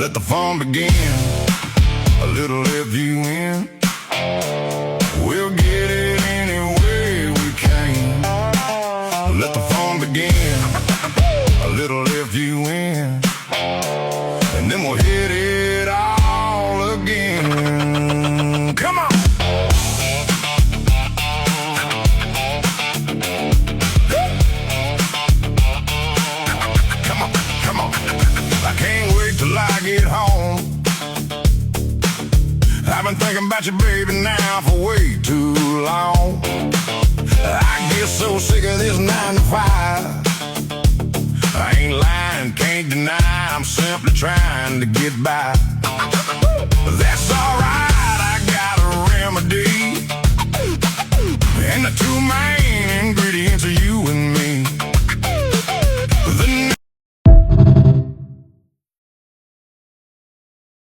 Let the fun begin. A little let you in. We'll get it any way we can. Let the fun begin. A little let you in. And then we'll hit it all again. Come on! Come on. I can't wait till I get home. I've been thinking about you, baby, now for way too long. I get so sick of this 9 to 5. I ain't lying, can't deny, I'm simply trying to get by.